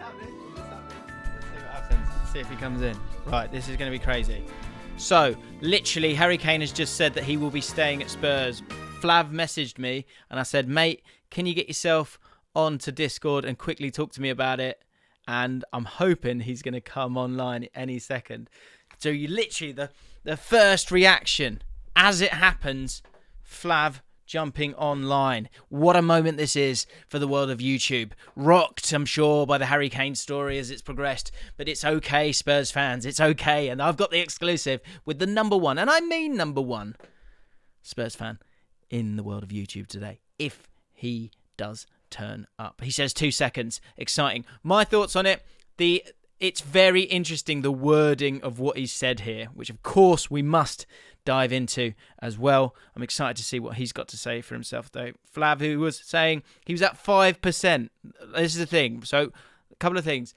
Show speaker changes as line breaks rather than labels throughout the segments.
happening. Let's see what happens. Let's see if he comes in. Right, this is going to be crazy. So, literally, Harry Kane has just said that he will be staying at Spurs. Flav messaged me, and I said, mate, can you get yourself onto Discord and quickly talk to me about it? And I'm hoping he's going to come online any second. So, you literally, the first reaction, as it happens, Flav jumping online. What a moment this is for the world of YouTube. Rocked, I'm sure, by the Harry Kane story as it's progressed. But it's okay, Spurs fans. It's okay. And I've got the exclusive with the number one, and I mean number one, Spurs fan in the world of YouTube today. If he does turn up. He says 2 seconds. Exciting. My thoughts on it. It's very interesting, the wording of what he said here, which of course we must dive into as well. I'm excited to see what he's got to say for himself, though. Flav, who was saying he was at 5%. This is the thing. So, a couple of things.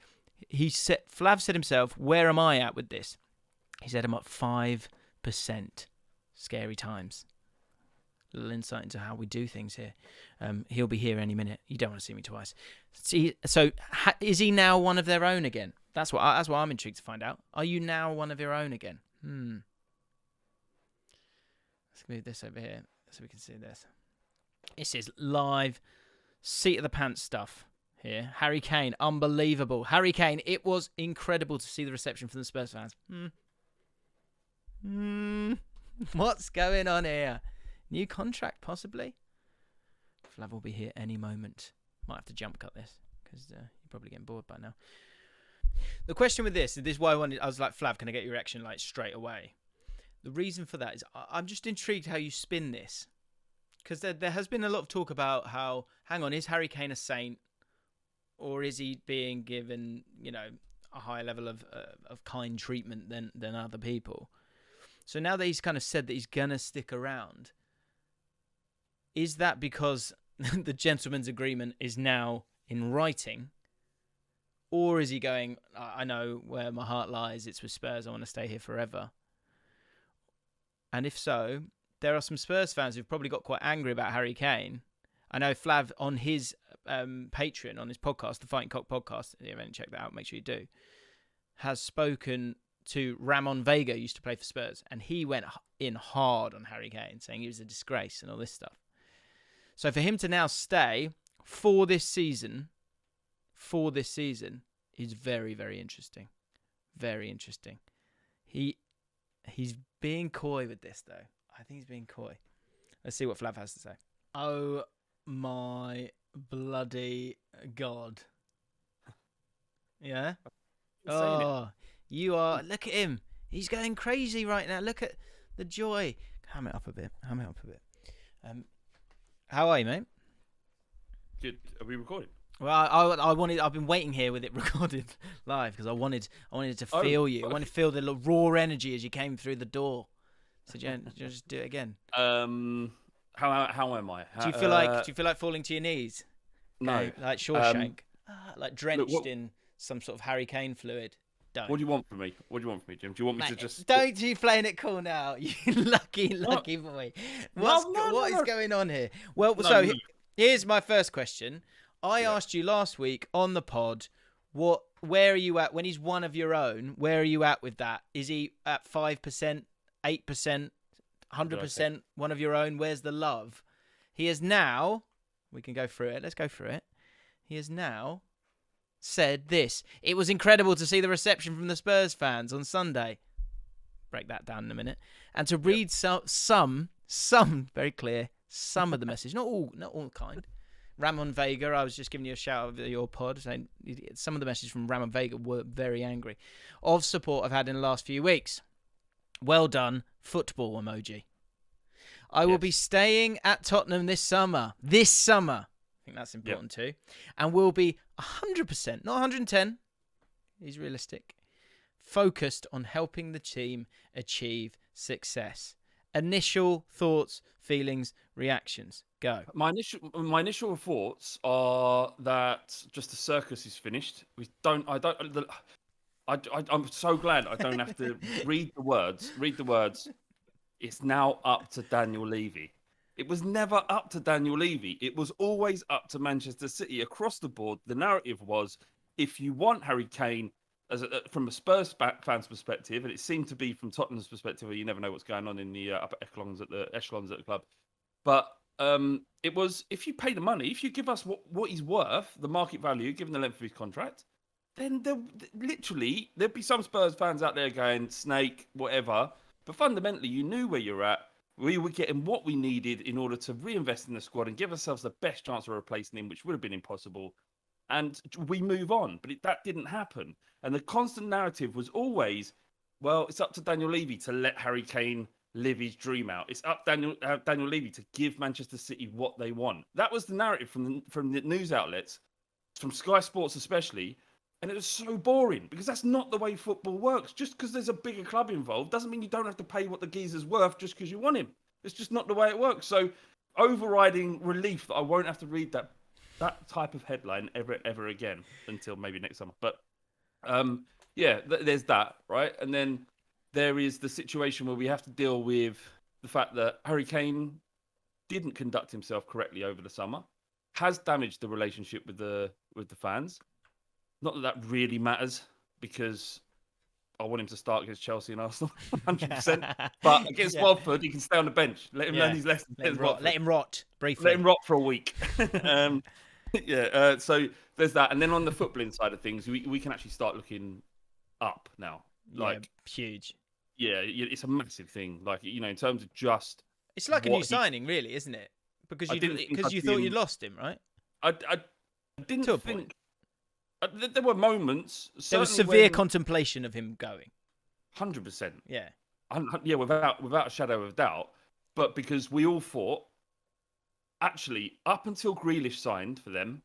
Flav said himself, where am I at with this? He said I'm at 5%. Scary times. A little insight into how we do things here. He'll be here any minute. You don't want to see me twice. So, is he now one of their own again? That's what I'm intrigued to find out. Are you now one of your own again? Let's move this over here so we can see this. This is live seat of the pants stuff here. Harry Kane, unbelievable. Harry Kane, it was incredible to see the reception from the Spurs fans. What's going on here? New contract, possibly? Flav will be here any moment. Might have to jump cut this because you're probably getting bored by now. The question with this is why I was like, Flav, can I get your reaction like straight away? The reason for that is I'm just intrigued how you spin this. Because there has been a lot of talk about how, hang on, is Harry Kane a saint? Or is he being given, a higher level of kind treatment than other people? So now that he's kind of said that he's going to stick around, is that because the gentleman's agreement is now in writing? Or is he going, I know where my heart lies, it's with Spurs, I want to stay here forever? And if so, there are some Spurs fans who've probably got quite angry about Harry Kane. I know Flav on his Patreon, on his podcast, the Fighting Cock podcast, if you haven't checked that out, make sure you do, has spoken to Ramon Vega, who used to play for Spurs, and he went in hard on Harry Kane, saying he was a disgrace and all this stuff. So for him to now stay for this season is very, very interesting. Very interesting. He's being coy with this, though. I think he's being coy. Let's see what Flav has to say. Oh, my bloody God. Yeah? Oh, you are... Look at him. He's going crazy right now. Look at the joy. Ham it up a bit. How are you, mate?
Good. Are we recording?
Well, I've been waiting here with it recorded live because I wanted to feel you. I wanted to feel the raw energy as you came through the door. So just do it again.
How am I?
Do you feel like falling to your knees?
No,
okay, like Shawshank, like drenched in some sort of Harry Kane fluid. Don't.
What do you want from me? Jim? Do you want me to just?
Don't you playing it cool now? You lucky boy. What is going on here? Well, here's my first question. I asked you last week on the pod, where are you at when he's one of your own? Where are you at with that? Is he at 5%, 8%, 100% one of your own? Where's the love? He has now, we can go through it. Let's go through it. He has now said this. It was incredible to see the reception from the Spurs fans on Sunday. Break that down in a minute. And to read some very clear, some of the message, not all kind. Ramon Vega, I was just giving you a shout out of your pod, saying some of the messages from Ramon Vega were very angry. Of support I've had in the last few weeks. Well done, football emoji. I will be staying at Tottenham this summer. I think that's important too. And will be 100%, not 110, he's realistic, focused on helping the team achieve success. Initial thoughts, feelings, reactions. Go.
My initial thoughts are that just the circus is finished. I'm so glad I don't have to read the words. It's now up to Daniel Levy. It was never up to Daniel Levy. It was always up to Manchester City across the board. The narrative was if you want Harry Kane from a Spurs fan's perspective, and it seemed to be from Tottenham's perspective, where you never know what's going on in the upper echelons at the club. But it was, if you pay the money, if you give us what he's worth, the market value, given the length of his contract, then there'd be some Spurs fans out there going, snake, whatever. But fundamentally, you knew where you're at. We were getting what we needed in order to reinvest in the squad and give ourselves the best chance of replacing him, which would have been impossible. And we move on. But that didn't happen. And the constant narrative was always, well, it's up to Daniel Levy to let Harry Kane live his dream out. It's up Daniel Levy to give Manchester City what they want. That was the narrative from the news outlets, from Sky Sports especially. And it was so boring because that's not the way football works. Just because there's a bigger club involved doesn't mean you don't have to pay what the geezer's worth just because you want him. It's just not the way it works. So overriding relief that I won't have to read that type of headline ever again until maybe next summer. But there's that, right? And then there is the situation where we have to deal with the fact that Harry Kane didn't conduct himself correctly over the summer, has damaged the relationship with the fans. Not that really matters because I want him to start against Chelsea and Arsenal, 100%. But against Watford, he can stay on the bench. Let him learn his lessons.
Let him rot briefly.
Let him rot for a week. So there's that. And then on the footballing side of things, we can actually start looking up now.
Huge.
Yeah, it's a massive thing. Like, in terms of just...
It's like a new signing, really, isn't it? Because you thought you'd lost him, right?
I didn't think... There were moments.
There was severe contemplation of him going.
100%.
Yeah.
Without a shadow of doubt. But because we all thought, actually, up until Grealish signed for them,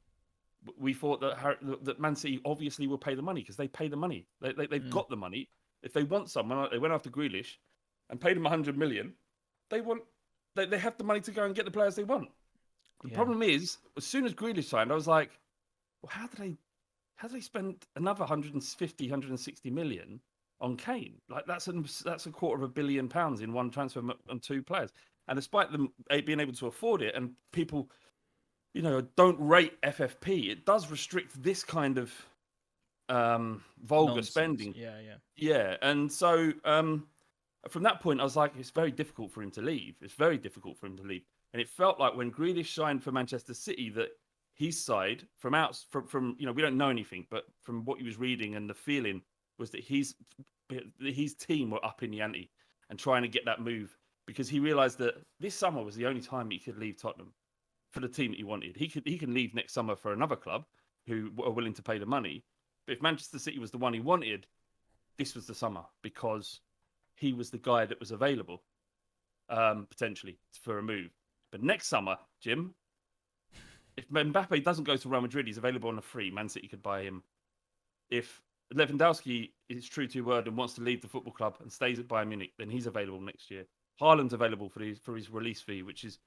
we thought that Man City obviously will pay the money because they pay the money. They've got the money. If they want someone, they went after Grealish and paid him 100 million. They have the money to go and get the players they want. The problem is, as soon as Grealish signed, I was like, well, how do they spend another 150, 160 million on Kane? Like that's £250 million in one transfer on two players. And despite them being able to afford it, and people, don't rate FFP, it does restrict this kind of vulgar
Nonsense.
Spending.
Yeah.
And so from that point, I was like, it's very difficult for him to leave. And it felt like when Grealish signed for Manchester City that his side, from we don't know anything, but from what he was reading and the feeling was that his team were up in the ante and trying to get that move because he realised that this summer was the only time he could leave Tottenham for the team that he wanted. He can leave next summer for another club who are willing to pay the money. But if Manchester City was the one he wanted, this was the summer because he was the guy that was available potentially for a move. But next summer, Jim, if Mbappe doesn't go to Real Madrid, he's available on a free. Man City could buy him. If Lewandowski is true to word and wants to leave the football club and stays at Bayern Munich, then he's available next year. Haaland's available for his release fee, which is,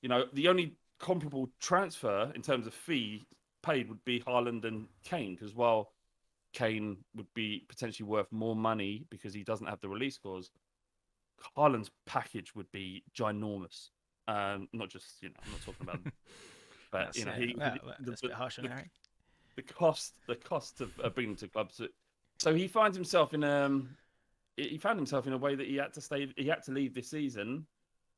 the only comparable transfer in terms of fee paid would be Haaland and Kane, because while Kane would be potentially worth more money because he doesn't have the release clause, Haaland's package would be ginormous. Not just, I'm not talking about... But
that's a bit harsh on Harry.
The cost of bringing him to clubs. So he finds himself in a way that he had to leave this season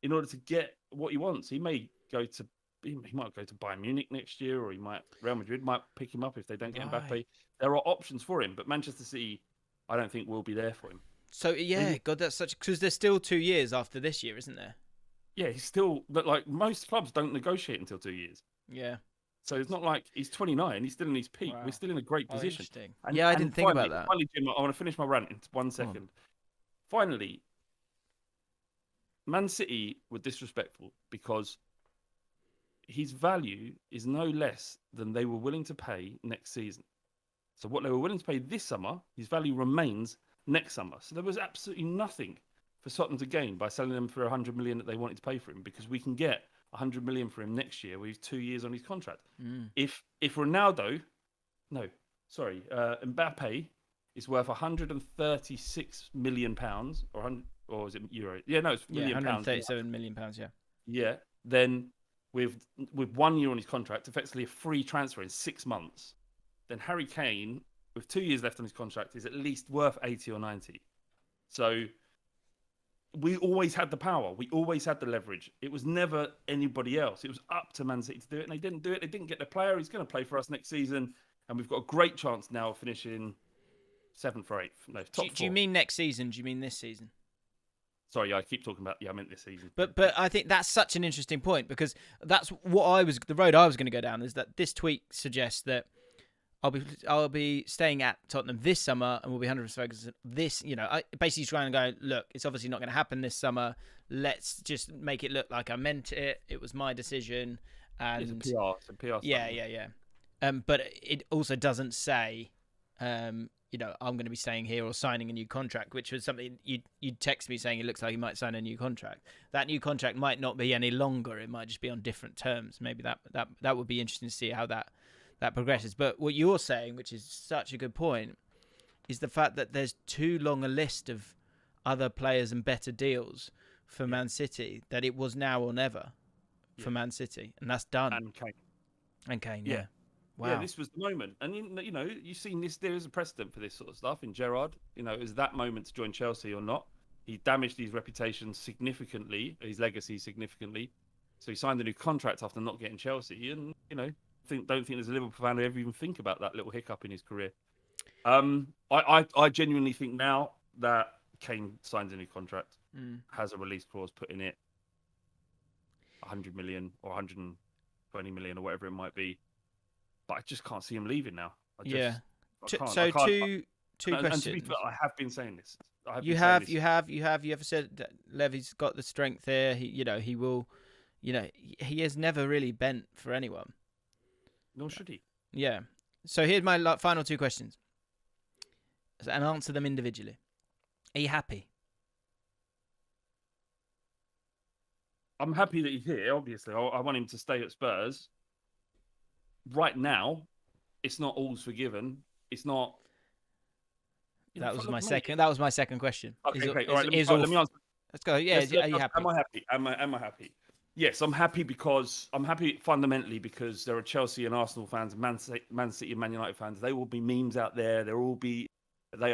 in order to get what he wants. He might go to Bayern Munich next year, or Real Madrid might pick him up if they don't get Mbappe. There are options for him, but Manchester City, I don't think will be there for him.
So that's because there's still 2 years after this year, isn't there?
Yeah, he's still, but like most clubs don't negotiate until 2 years.
Yeah.
So it's not like he's 29. He's still in his peak. Wow. We're still in a great position.
Interesting. I didn't think about that.
Finally, Jim, I want to finish my rant in 1 second. Finally, Man City were disrespectful because his value is no less than they were willing to pay next season. So what they were willing to pay this summer, his value remains next summer. So there was absolutely nothing for Tottenham to gain by selling them for 100 million that they wanted to pay for him, because we can get 100 million for him next year with 2 years on his contract. If Mbappe is worth 136 million pounds, or is it euro? Yeah, no, it's million
137 million pounds. Yeah.
Yeah. Then with 1 year on his contract, effectively a free transfer in 6 months, then Harry Kane, with 2 years left on his contract, is at least worth 80 or 90. So we always had the power. We always had the leverage. It was never anybody else. It was up to Man City to do it, and they didn't do it. They didn't get the player. He's going to play for us next season, and we've got a great chance now of finishing 7th or 8th. No, top 4.
Do you mean next season? Do you mean this season?
Sorry, I keep talking about. Yeah, I meant this season.
But I think that's such an interesting point, because that's what the road I was going to go down, is that this tweet suggests that I'll be staying at Tottenham this summer, and we'll be 100% focused this. Basically trying to go, look, it's obviously not going to happen this summer. Let's just make it look like I meant it. It was my decision. And
it's a PR.
Yeah. But it also doesn't say, I'm going to be staying here or signing a new contract, which was something you'd text me saying it looks like you might sign a new contract. That new contract might not be any longer. It might just be on different terms. Maybe that would be interesting to see how that progresses. But what you're saying, which is such a good point, is the fact that there's too long a list of other players and better deals for Man City, that it was now or never for Man City. And that's done. And Kane, yeah. Wow.
Yeah, this was the moment. And, you've seen this. There is a precedent for this sort of stuff in Gerrard. It was that moment to join Chelsea or not. He damaged his reputation significantly, his legacy significantly. So he signed a new contract after not getting Chelsea. And, don't think there's a Liverpool fan who ever even think about that little hiccup in his career. I genuinely think now that Kane signs a new contract, has a release clause put in it, 100 million or 120 million or whatever it might be. But I just can't see him leaving now. Two
questions.
And to be fair, I have been saying this.
You ever said that Levy's got the strength here. He will. He has never really bent for anyone.
Nor should he.
Yeah. So here's my final 2 questions, and answer them individually. Are you happy?
I'm happy that he's here. Obviously, I want him to stay at Spurs. Right now, it's not all's forgiven. It's not.
That was my second question.
Okay, great. All right, let me answer.
Let's go. Yeah, are you happy?
Am I happy? Am I happy? Yes, I'm happy fundamentally because there are Chelsea and Arsenal fans, Man City and Man United fans. They will be memes out there. They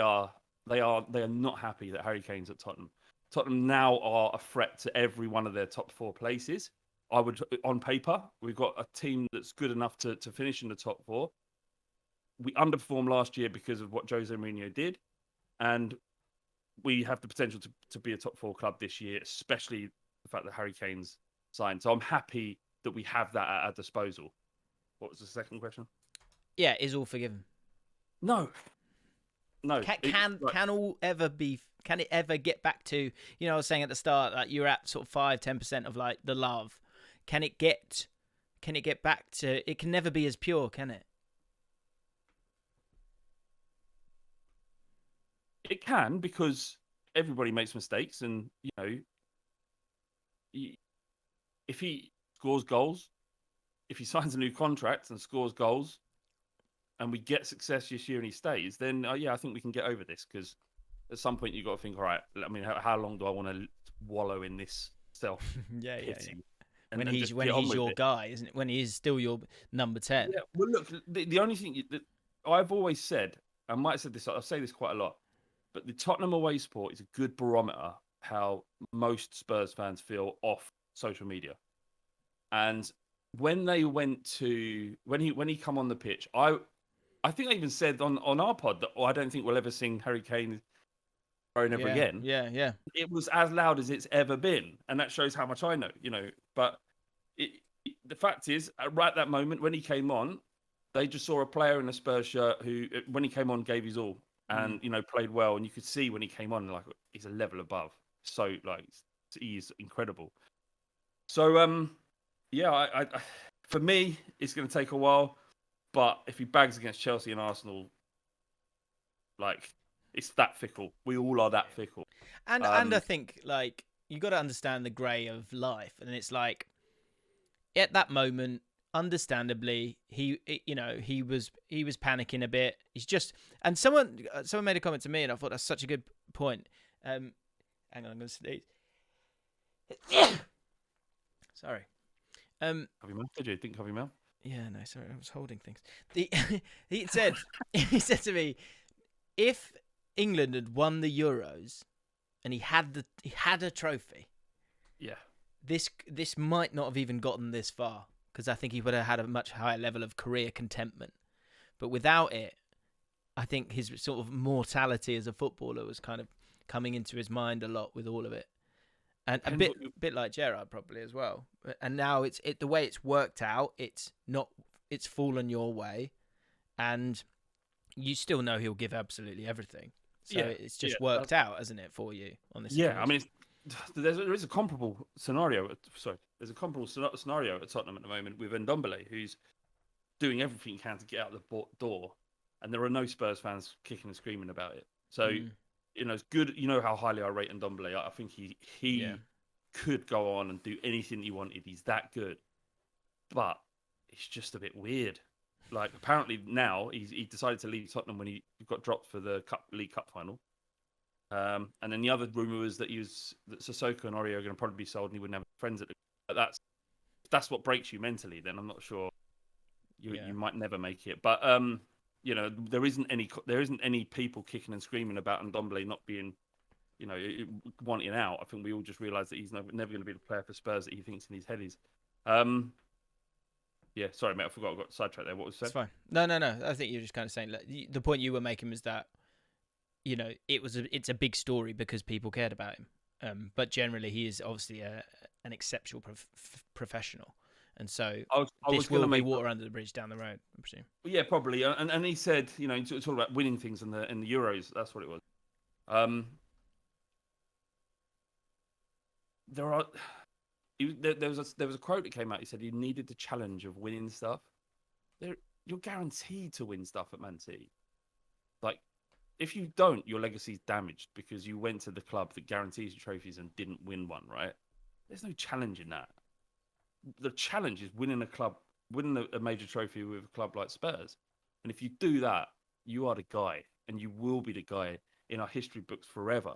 are not happy that Harry Kane's at Tottenham. Tottenham now are a threat to every one of their top 4 places. On paper, we've got a team that's good enough to finish in the top 4. We underperformed last year because of what Jose Mourinho did, and we have the potential to be a top 4 club this year, especially the fact that Harry Kane's signed. So I'm happy that we have that at our disposal. What was the second question?
Yeah, is all forgiven?
No.
Can it ever get back to, I was saying at the start that you're at sort of 5-10% of like the love. Can it get back to, it can never be as pure, can it?
It can, because everybody makes mistakes, and if he scores goals, if he signs a new contract and scores goals, and we get success this year and he stays, then I think we can get over this, because at some point you've got to think, all right, I mean, how long do I want to wallow in this self?
Yeah. When he's your guy, isn't it? When he is still your number 10.
Yeah. Well, look, the only thing that I've always said, I might have said this, I'll say this quite a lot, but the Tottenham away support is a good barometer how most Spurs fans feel off social media. And when they when he come on the pitch, I think I even said on our pod that I don't think we'll ever sing Harry Kane ever again.
Yeah.
It was as loud as it's ever been, and that shows how much I know, But the fact is, right at that moment when he came on, they just saw a player in a Spurs shirt who, when he came on, gave his all and played well, and you could see when he came on, like, he's a level above. So he's incredible. So I for me, it's going to take a while, but if he bags against Chelsea and Arsenal, it's that fickle. We all are that fickle.
And I think, you got to understand the grey of life. And it's like, at that moment, understandably, he was panicking a bit. He's just, and someone made a comment to me, and I thought that's such a good point. Hang on, I'm going to sneeze. Sorry.
Coffee mouth? Did you think coffee mouth?
Yeah, no, sorry, I was holding things. He said to me, if England had won the Euros and he had a trophy,
Yeah.
this might not have even gotten this far, because I think he would have had a much higher level of career contentment. But without it, I think his sort of mortality as a footballer was kind of coming into his mind a lot with all of it. And a bit like Gerrard probably as well. And now the way it's worked out, it's fallen your way, and you still know he'll give absolutely everything. So it's just worked out, hasn't it, for you on this?
Yeah, occasion? I mean, there is a comparable scenario. There's a comparable scenario at Tottenham at the moment with Ndombele, who's doing everything he can to get out the door, and there are no Spurs fans kicking and screaming about it. So. It's good. You know how highly I rate Ndombele. I think he could go on and do anything he wanted. He's that good. But it's just a bit weird. Like, apparently now he decided to leave Tottenham when he got dropped for the League Cup final. And then the other rumour was that Sissoko and Ori are going to probably be sold and he wouldn't have friends at the club. But that's what breaks you mentally. Then I'm not sure you might never make it. But there isn't any people kicking and screaming about Ndombele not being, wanting out. I think we all just realise that he's never going to be the player for Spurs that he thinks in his head is. Yeah, sorry, mate, I forgot. I got sidetracked there. What was said?
It's fine. No. I think you're just kind of saying, like, the point you were making was that, it's a big story because people cared about him. But generally, he is obviously an exceptional professional. And so this will be water under the bridge down the road, I presume.
Yeah, probably. And he said, it's all about winning things in the Euros. That's what it was. There was a quote that came out. He said he needed the challenge of winning stuff. You're guaranteed to win stuff at Man City. Like, if you don't, your legacy's damaged because you went to the club that guarantees you trophies and didn't win one, right? There's no challenge in that. The challenge is winning a major trophy with a club like Spurs. And if you do that, you are the guy, and you will be the guy in our history books forever.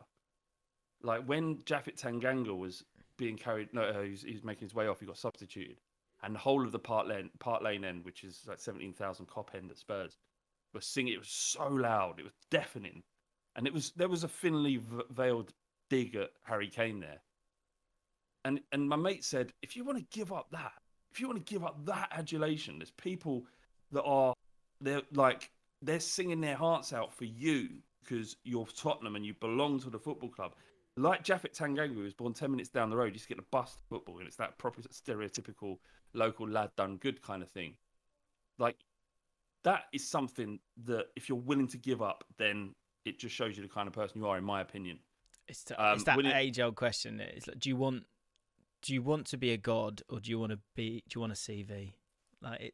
Like when Japhet Tanganga was being carried, he was making his way off, he got substituted. And the whole of the Park Lane end, which is like 17,000 cop end at Spurs, was singing. It was so loud, it was deafening. And there was a thinly veiled dig at Harry Kane there. And my mate said, if you want to give up that adulation, there's people that they're singing their hearts out for you because you're Tottenham and you belong to the football club. Like Japhet Tanganga, who was born 10 minutes down the road, you just get a bus to football, and it's that proper stereotypical local lad done good kind of thing. Like, that is something that if you're willing to give up, then it just shows you the kind of person you are, in my opinion.
It's that age-old question. It's like, do you want to be a god, or do you want a CV? Like,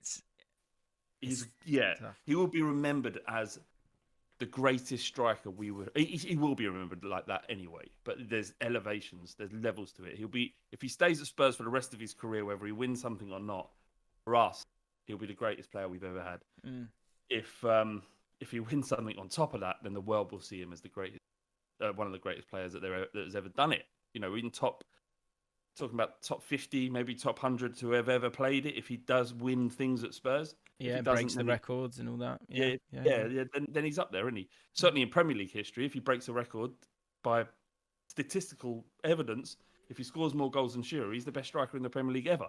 he will be remembered as the greatest striker he will be remembered like that anyway. But there's elevations, there's levels to it. If he stays at Spurs for the rest of his career, whether he wins something or not, for us, he'll be the greatest player we've ever had. If he wins something on top of that, then the world will see him as the greatest, one of the greatest players that has ever done it. Even talking about top 50, maybe top 100 to have ever played it. If he does win things at Spurs,
breaks the records and all that.
Then he's up there, isn't he? Certainly in Premier League history, if he breaks a record by statistical evidence, if he scores more goals than Shearer, he's the best striker in the Premier League ever.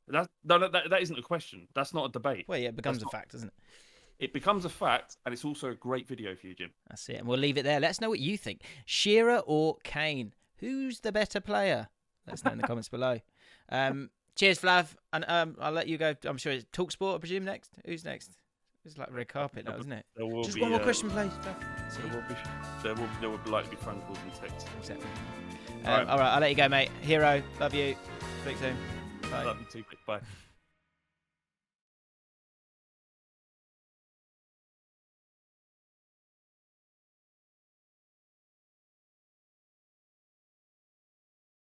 That isn't a question. That's not a debate.
Well, yeah, it becomes a fact, doesn't it?
It becomes a fact, and it's also a great video for you, Jim.
That's it, and we'll leave it there. Let us know what you think. Shearer or Kane? Who's the better player? Let us know in the comments below. Cheers, Flav. And I'll let you go. I'm sure it's TalkSport, I presume, next. Who's next? It's like red carpet now, isn't it? Just one more question, please.
There will likely be phone calls and texts.
Exactly. All right, I'll let you go, mate. Hero, love you. Speak soon. Bye.
Love you too, mate. Bye.